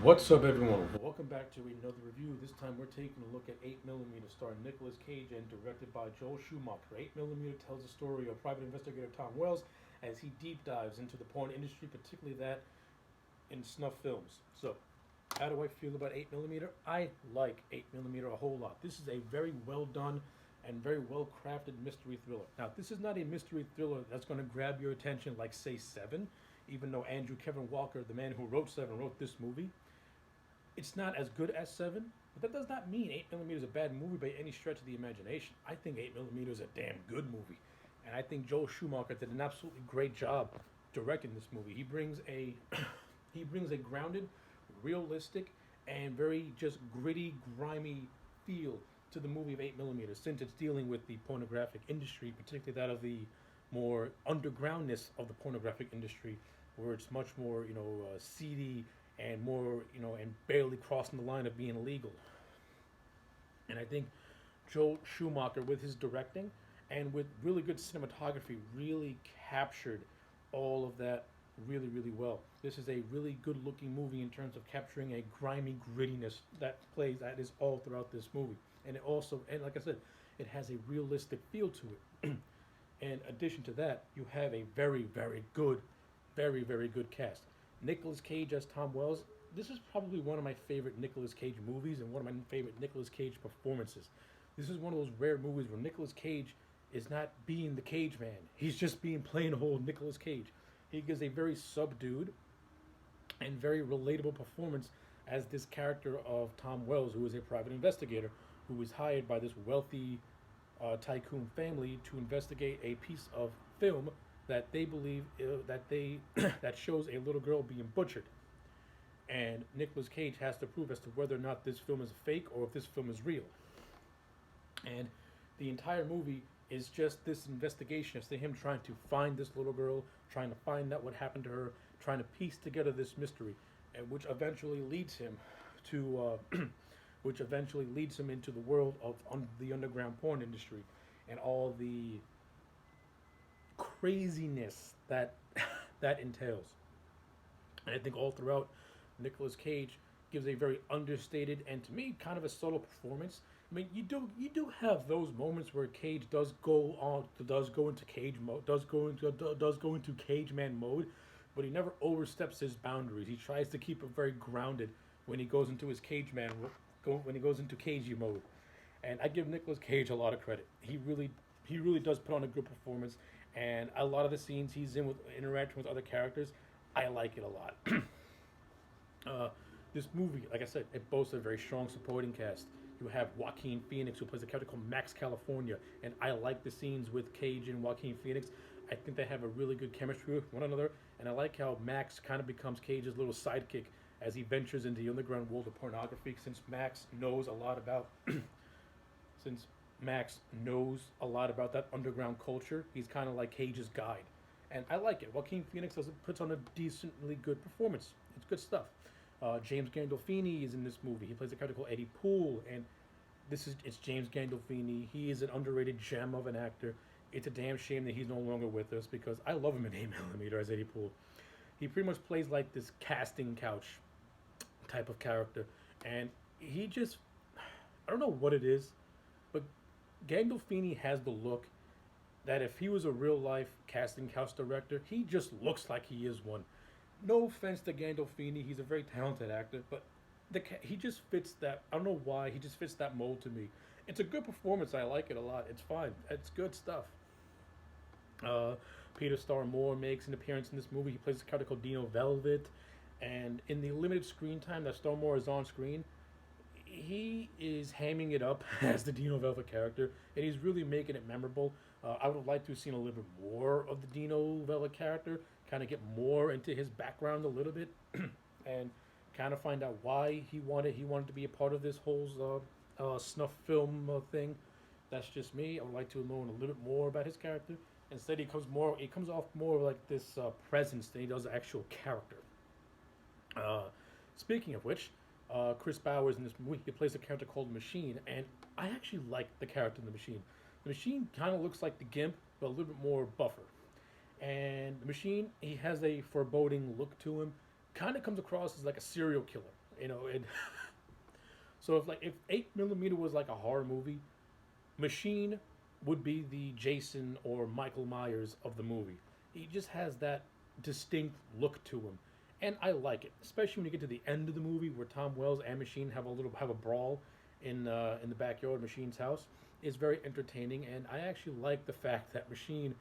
What's up, everyone? Welcome back to another review. This time we're taking a look at 8mm, starring Nicolas Cage and directed by Joel Schumacher. 8mm tells the story of private investigator Tom Wells as he deep dives into the porn industry, particularly that in snuff films. So, how do I feel about 8mm? I like 8mm a whole lot. This is a very well done and very well crafted mystery thriller. Now, this is not a mystery thriller that's going to grab your attention like, say, Seven, even though Andrew Kevin Walker, the man who wrote Seven, wrote this movie. It's not as good as Seven, but that does not mean 8mm is a bad movie by any stretch of the imagination. I think 8mm is a damn good movie, and I think Joel Schumacher did an absolutely great job directing this movie. He brings a grounded, realistic, and very just gritty, grimy feel to the movie of 8mm, since it's dealing with the pornographic industry, particularly that of the more undergroundness of the pornographic industry, where it's much more seedy and more and barely crossing the line of being illegal. And I think Joel Schumacher, with his directing and with really good cinematography, really captured all of that really well. This is a really good looking movie in terms of capturing a grimy grittiness that is all throughout this movie. And it also, and like I said, it has a realistic feel to it. In addition to that, you have a very good, very good cast. Nicolas Cage as Tom Wells. This is probably one of my favorite Nicolas Cage movies and one of my favorite Nicolas Cage performances. This is one of those rare movies where Nicolas Cage is not being the Cage Man. He's just being plain old Nicolas Cage. He gives a very subdued and very relatable performance as this character of Tom Wells, who is a private investigator who is hired by this wealthy tycoon family to investigate a piece of film that they believe that shows a little girl being butchered, and Nicolas Cage has to prove as to whether or not this film is a fake or if this film is real. And the entire movie is just this investigation as to him trying to find this little girl, trying to find out what happened to her, trying to piece together this mystery, and which eventually leads him to which eventually leads him into the world of the underground porn industry and all the craziness that that entails. And I think all throughout, Nicolas Cage gives a very understated and to me kind of a subtle performance. I mean, you do have those moments where Cage does go into Cage mode, does go into Cage Man mode, but he never oversteps his boundaries. He tries to keep it very grounded when he goes into his Cage Man when he goes into cagey mode. And I give Nicolas Cage a lot of credit. He really does put on a good performance, and a lot of the scenes he's in with interacting with other characters, I like it a lot. This movie, like I said, it boasts a very strong supporting cast. You have Joaquin Phoenix, who plays a character called Max California, and I like the scenes with Cage and Joaquin Phoenix. I think they have a really good chemistry with one another, and I like how Max kind of becomes Cage's little sidekick as he ventures into the underground world of pornography. Since Max knows a lot about that underground culture, he's kind of like Cage's guide, and I like it. Joaquin Phoenix puts on a decently good performance. It's good stuff. James Gandolfini is in this movie. He plays a character called Eddie Poole, and it's James Gandolfini. He is an underrated gem of an actor. It's a damn shame that he's no longer with us because I love him in 8mm as Eddie Poole. He pretty much plays like this casting couch type of character, and he just I don't know what it is, but Gandolfini has the look that if he was a real life casting couch director, he just looks like he is one. No offense to Gandolfini, he's a very talented actor, but he just fits that. I don't know why he just fits that mold to me. It's a good performance. I like it a lot. It's fine. It's good stuff. Uh, Peter Stormare makes an appearance in this movie. He plays a character called Dino Velvet, and in the limited screen time that Stormare is on screen, he is hamming it up as the Dino Velvet character, and he's really making it memorable. I would have liked to have seen a little bit more of the Dino Velvet character, kind of get more into his background a little bit, and kind of find out why he wanted to be a part of this whole snuff film thing. That's just me. I would like to learn a little bit more about his character. Instead, he comes off more like this presence than he does the actual character. Uh, Speaking of which, Chris Bowers in this movie, he plays a character called Machine, and I actually like the character in the Machine. The Machine kind of looks like the Gimp, but a little bit more buffer. And the Machine, he has a foreboding look to him. Kind of comes across as like a serial killer. You know, and so if 8 millimeter was like a horror movie, Machine would be the Jason or Michael Myers of the movie. He just has that distinct look to him, and I like it, especially when you get to the end of the movie where Tom Wells and Machine have a brawl in the backyard of Machine's house. It's very entertaining, and I actually like the fact that Machine,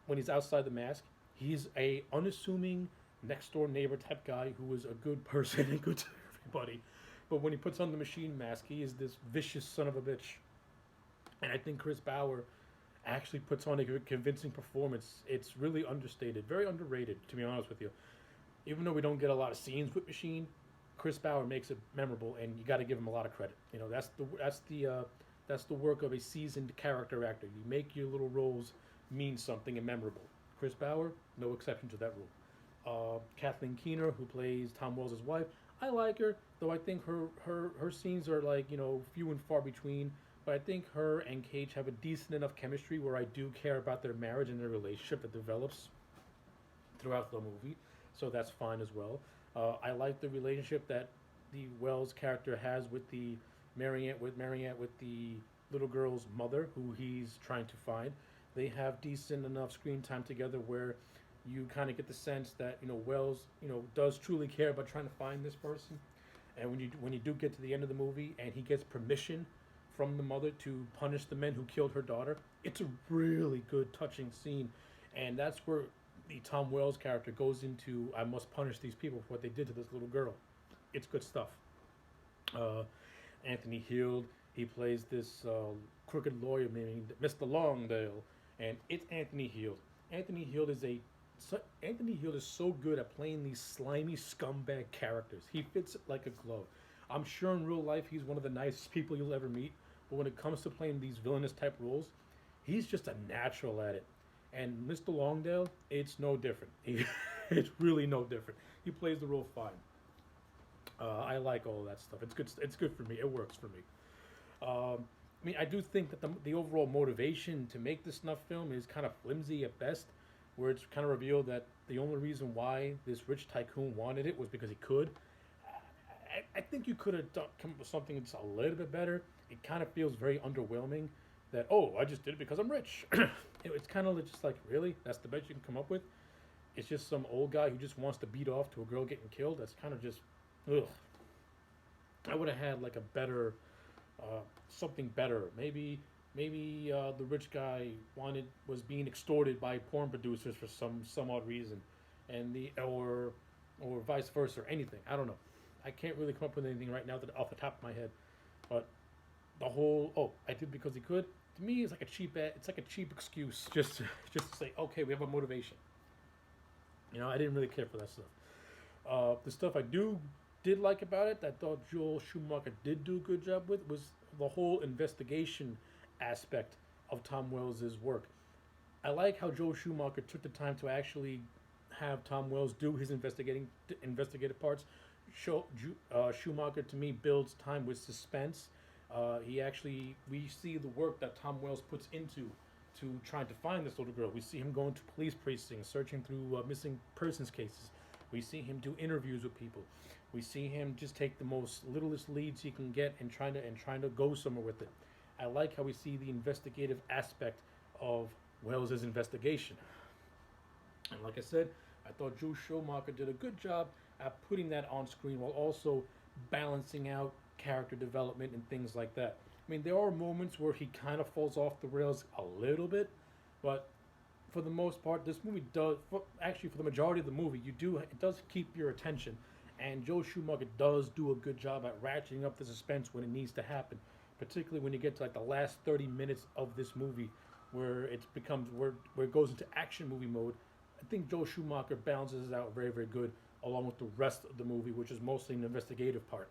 when he's outside the mask, he's a unassuming next door neighbor type guy who is a good person and good to everybody. But when he puts on the Machine mask, he is this vicious son of a bitch. And I think Chris Bauer actually puts on a convincing performance. It's really understated, very underrated, to be honest with you. Even though we don't get a lot of scenes with Machine, Chris Bauer makes it memorable, and you got to give him a lot of credit. You know, that's the work of a seasoned character actor. You make your little roles mean something and memorable. Chris Bauer, no exception to that rule. Kathleen Keener, who plays Tom Wells' wife, I like her, though I think her scenes are like few and far between. But I think her and Cage have a decent enough chemistry where I do care about their marriage and their relationship that develops throughout the movie, so that's fine as well. I like the relationship that the Wells character has with the Marianne with the little girl's mother, who he's trying to find. They have decent enough screen time together where you kind of get the sense that Wells does truly care about trying to find this person. And when you do get to the end of the movie and he gets permission from the mother to punish the men who killed her daughter, it's a really good touching scene, and that's where the Tom Wells character goes into I must punish these people for what they did to this little girl. It's good stuff. Uh, Anthony Heald, he plays this crooked lawyer named Mr. Longdale, and it's Anthony Heald. Anthony Heald is a Anthony Heald is so good at playing these slimy scumbag characters. He fits it like a glove. I'm sure in real life he's one of the nicest people you'll ever meet, but when it comes to playing these villainous type roles, he's just a natural at it. And Mr. Longdale, it's no different. It's really no different. He plays the role fine. I like all of that stuff. It's good. It's good for me. It works for me. I mean, I do think that the overall motivation to make this snuff film is kind of flimsy at best, where it's kind of revealed that the only reason why this rich tycoon wanted it was because he could. I think you could have come up with something that's a little bit better. It kind of feels very underwhelming that, oh, I just did it because I'm rich. It's kind of just like, really? That's the best you can come up with? It's just some old guy who just wants to beat off to a girl getting killed? That's kind of just, ugh. I would have had like a better, something better. Maybe the rich guy was being extorted by porn producers for some odd reason, and or vice versa, or anything. I don't know. I can't really come up with anything right now off the top of my head. But the whole I did because he could, to me, it's like a cheap excuse just to say, okay, we have a motivation. I didn't really care for that stuff. The stuff I did like about it, that I thought Joel Schumacher did do a good job with, was the whole investigation aspect of Tom Wells' work. I like how Joel Schumacher took the time to actually have Tom Wells do his investigative parts. Schumacher to me builds time with suspense. We see the work that Tom Wells puts into to trying to find this little girl. We see him going to police precincts, searching through missing persons cases. We see him do interviews with people. We see him just take the most littlest leads he can get and trying to go somewhere with it. I like how we see the investigative aspect of Wells's investigation. And like I said, I thought Joe Schumacher did a good job at putting that on screen while also balancing out character development and things like that. I mean, there are moments where he kind of falls off the rails a little bit, but for the most part, this movie does. Actually, for the majority of the movie, it does keep your attention, and Joe Schumacher does do a good job at ratcheting up the suspense when it needs to happen, particularly when you get to like the last 30 minutes of this movie, where it goes into action movie mode. I think Joe Schumacher balances it out very, very good, along with the rest of the movie, which is mostly an investigative part.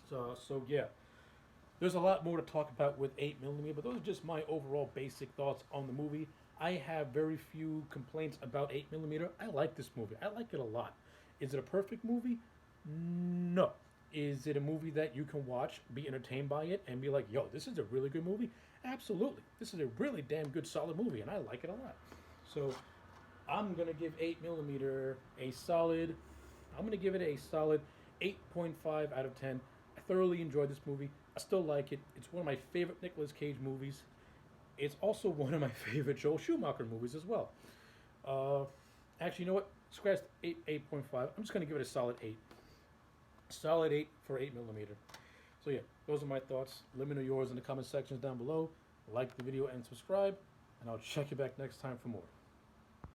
So yeah, there's a lot more to talk about with 8mm, but those are just my overall basic thoughts on the movie. I have very few complaints about 8mm. I like this movie. I like it a lot. Is it a perfect movie? No. Is it a movie that you can watch, be entertained by it, and be like, yo, this is a really good movie? Absolutely. This is a really damn good, solid movie, and I like it a lot. So I'm going to give 8mm a solid 8.5 out of 10. I thoroughly enjoyed this movie. I still like it. It's one of my favorite Nicolas Cage movies. It's also one of my favorite Joel Schumacher movies as well. Actually, you know what? Scratch 8.5. I'm just going to give it a solid 8. Solid 8 for 8mm. So yeah, those are my thoughts. Let me know yours in the comment sections down below. Like the video and subscribe, and I'll check you back next time for more.